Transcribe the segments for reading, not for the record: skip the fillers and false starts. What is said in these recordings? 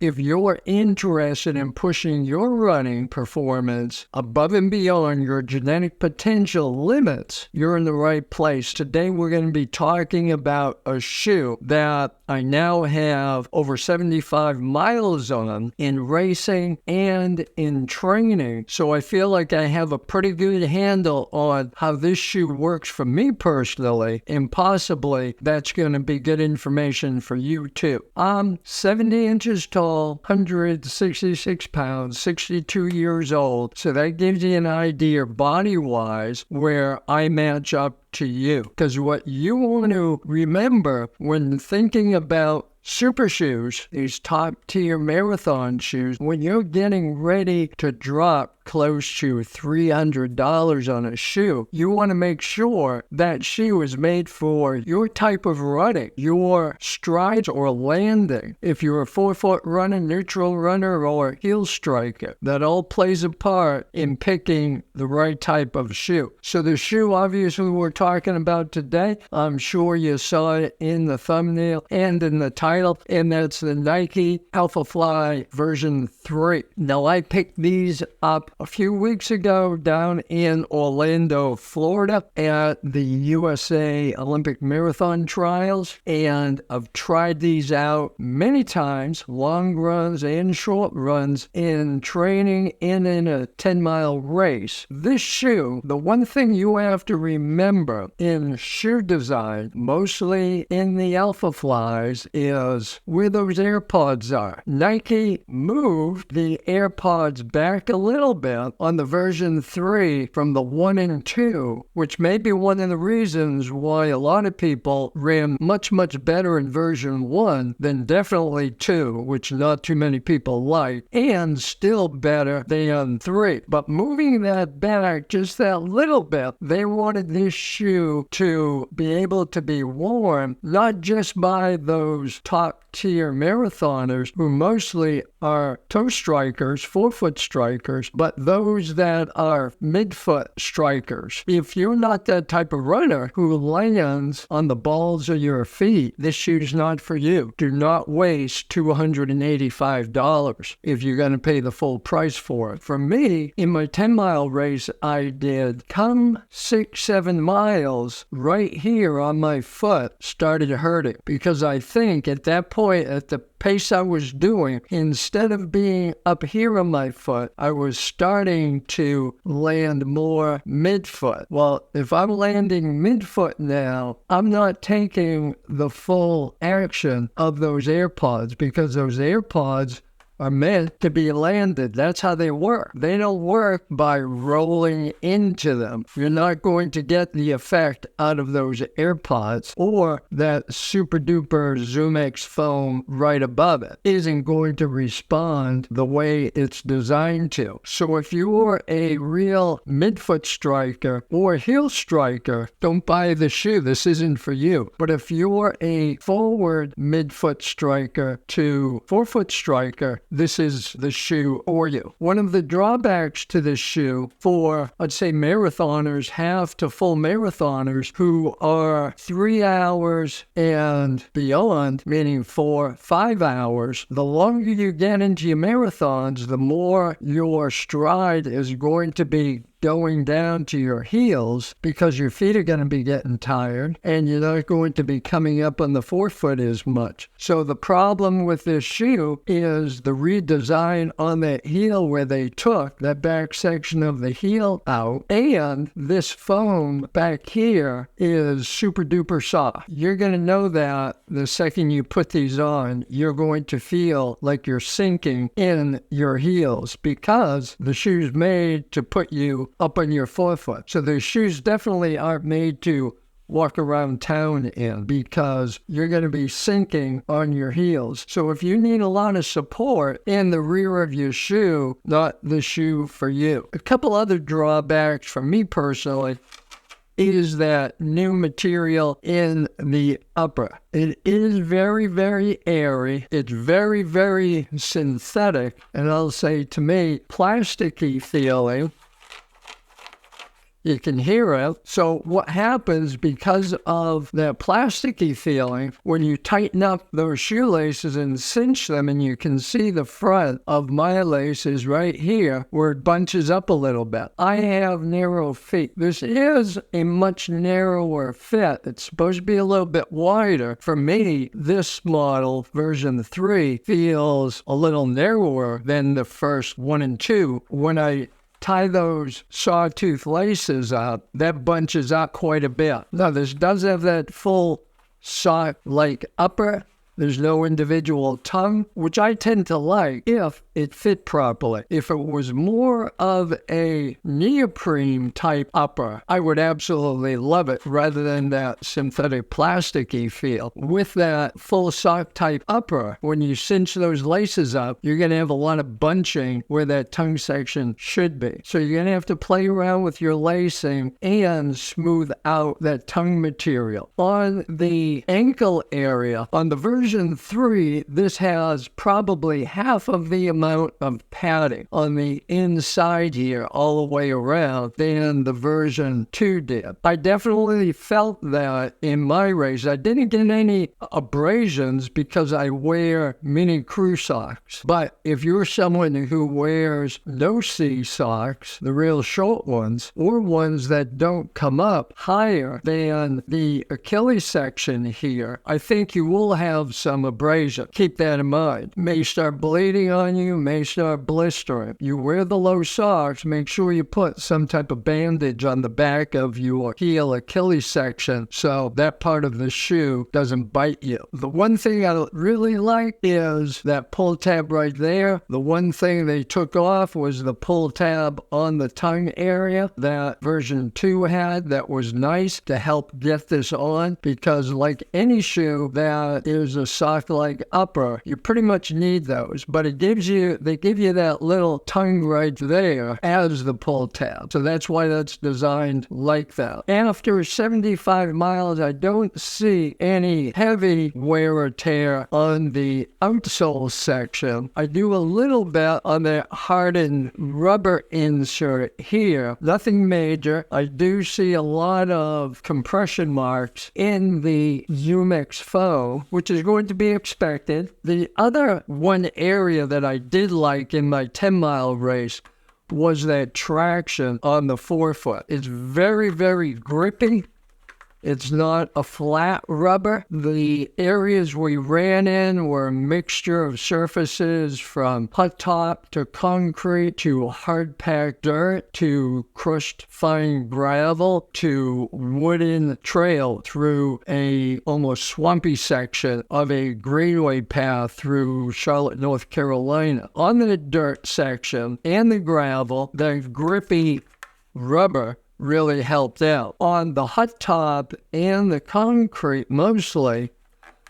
If you're interested in pushing your running performance above and beyond your genetic potential limits, you're in the right place. Today, we're going to be talking about a shoe that I now have over 75 miles on in racing and in training. So I feel like I have a pretty good handle on how this shoe works for me personally, and possibly that's going to be good information for you too. I'm 70 inches tall, 166 pounds, 62 years old. So that gives you an idea body-wise where I match up to you. Because what you want to remember when thinking about super shoes, these top-tier marathon shoes, when you're getting ready to drop close to $300 on a shoe, you want to make sure that shoe is made for your type of running, your strides or landing. If you're a forefoot runner, neutral runner, or heel striker, that all plays a part in picking the right type of shoe. So the shoe obviously we're talking about today, I'm sure you saw it in the thumbnail and in the title, and that's the Nike Alphafly version 3. Now I picked these up a few weeks ago down in Orlando, Florida at the USA Olympic Marathon Trials, and I've tried these out many times, long runs and short runs, in training and in a 10-mile race. This shoe, the one thing you have to remember in shoe design, mostly in the Alphaflys, is where those AirPods are. Nike moved the AirPods back a little bit on the version 3 from the 1 and 2, which may be one of the reasons why a lot of people ran much, much better in version 1 than definitely 2, which not too many people like, and still better than 3. But moving that back just that little bit, they wanted this shoe to be able to be worn not just by those top-tier marathoners who mostly are toe strikers, forefoot strikers, but those that are midfoot strikers. If you're not that type of runner who lands on the balls of your feet, this shoe's not for you. Do not waste $285 if you're going to pay the full price for it. For me, in my 10-mile race I did, come 6-7 miles, right here on my foot started hurting, because I think at that point, at the pace I was doing, instead of being up here on my foot, I was starting to land more midfoot. Well, if I'm landing midfoot now, I'm not taking the full action of those AirPods, because those AirPods are meant to be landed. That's how they work. They don't work by rolling into them. You're not going to get the effect out of those AirPods, or that super duper ZoomX foam right above it isn't going to respond the way it's designed to. So if you're a real midfoot striker or heel striker, don't buy the shoe. This isn't for you. But if you're a forward midfoot striker to forefoot striker, this is the shoe for you. One of the drawbacks to this shoe for, I'd say, marathoners, half to full marathoners who are 3 hours and beyond, meaning 4-5 hours, the longer you get into your marathons, the more your stride is going to be going down to your heels, because your feet are going to be getting tired and you're not going to be coming up on the forefoot as much. So the problem with this shoe is the redesign on that heel, where they took that back section of the heel out, and this foam back here is super duper soft. You're going to know that the second you put these on, you're going to feel like you're sinking in your heels, because the shoe's made to put you up on your forefoot. So the shoes definitely aren't made to walk around town in, because you're going to be sinking on your heels. So if you need a lot of support in the rear of your shoe, not the shoe for you. A couple other drawbacks for me personally is that new material in the upper. It is very, very airy. It's very, very synthetic, and I'll say, to me, plasticky feeling. You can hear it. So what happens because of that plasticky feeling, when you tighten up those shoelaces and cinch them, and you can see the front of my laces right here where it bunches up a little bit. I have narrow feet. This is a much narrower fit. It's supposed to be a little bit wider. For me, this model, version 3, feels a little narrower than the first 1 and 2. When I tie those sawtooth laces up, that bunches up quite a bit. Now, this does have that full sock-like upper. There's no individual tongue, which I tend to like if it fit properly. If it was more of a neoprene type upper, I would absolutely love it rather than that synthetic plasticky feel. With that full sock type upper, when you cinch those laces up, you're going to have a lot of bunching where that tongue section should be. So you're going to have to play around with your lacing and smooth out that tongue material. On the ankle area, on the version 3, this has probably half of the amount of padding on the inside here all the way around than the version 2 did. I definitely felt that in my race. I didn't get any abrasions because I wear mini crew socks. But if you're someone who wears no-see socks, the real short ones, or ones that don't come up higher than the Achilles section here, I think you will have some abrasion. Keep that in mind. May start bleeding on you, may start blistering. You wear the low socks, make sure you put some type of bandage on the back of your heel Achilles section so that part of the shoe doesn't bite you. The one thing I really like is that pull tab right there. The one thing they took off was the pull tab on the tongue area that version 2 had. That was nice to help get this on, because like any shoe that is a sock-like upper, you pretty much need those, but they give you that little tongue right there as the pull tab. So that's why that's designed like that. After 75 miles, I don't see any heavy wear or tear on the outsole section. I do a little bit on the hardened rubber insert here. Nothing major. I do see a lot of compression marks in the ZoomX foam, which is going to be expected. The other one area that I did like in my 10-mile race was that traction on the forefoot. It's very, very grippy. It's not a flat rubber. The areas we ran in were a mixture of surfaces from hot top to concrete to hard packed dirt to crushed fine gravel to wooden trail through a almost swampy section of a greenway path through Charlotte, North Carolina. On the dirt section and the gravel, the grippy rubber really helped out. On the hot top and the concrete, mostly,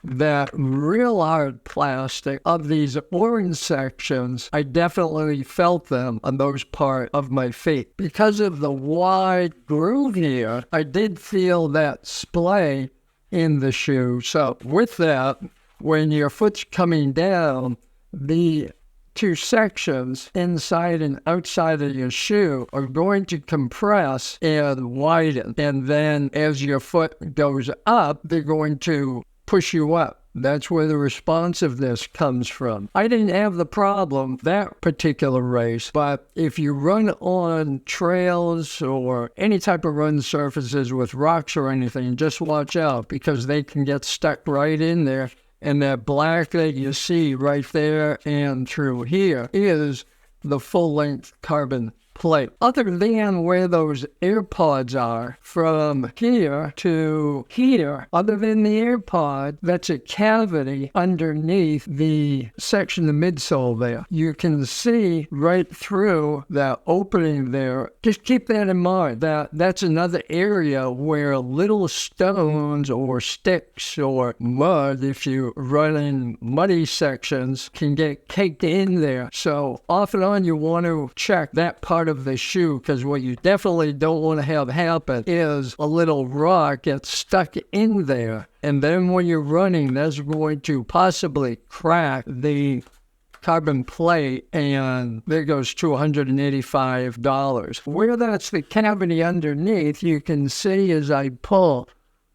that real hard plastic of these orange sections, I definitely felt them on those part of my feet. Because of the wide groove here, I did feel that splay in the shoe. So with that, when your foot's coming down, the two sections inside and outside of your shoe are going to compress and widen. And then as your foot goes up, they're going to push you up. That's where the responsiveness comes from. I didn't have the problem that particular race, but if you run on trails or any type of run surfaces with rocks or anything, just watch out, because they can get stuck right in there. And that black that you see right there and through here is the full-length carbon plate. Other than where those AirPods are, from here to here, other than the AirPod, that's a cavity underneath the section, the midsole there. You can see right through that opening there. Just keep that in mind. That's another area where little stones or sticks or mud, if you run in muddy sections, can get caked in there. So off and on, you want to check that part of the shoe, because what you definitely don't want to have happen is a little rock gets stuck in there, and then when you're running, that's going to possibly crack the carbon plate, and there goes $285. Where that's the cavity underneath, you can see as I pull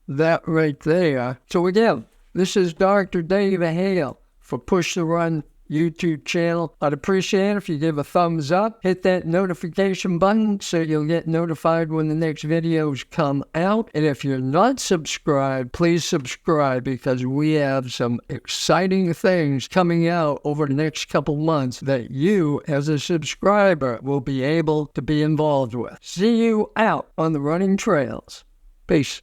that right there. So again, this is Dr. Dave Hale for Push the Run YouTube channel. I'd appreciate it if you give a thumbs up, hit that notification button so you'll get notified when the next videos come out. And if you're not subscribed, please subscribe, because we have some exciting things coming out over the next couple months that you as a subscriber will be able to be involved with. See you out on the running trails. Peace.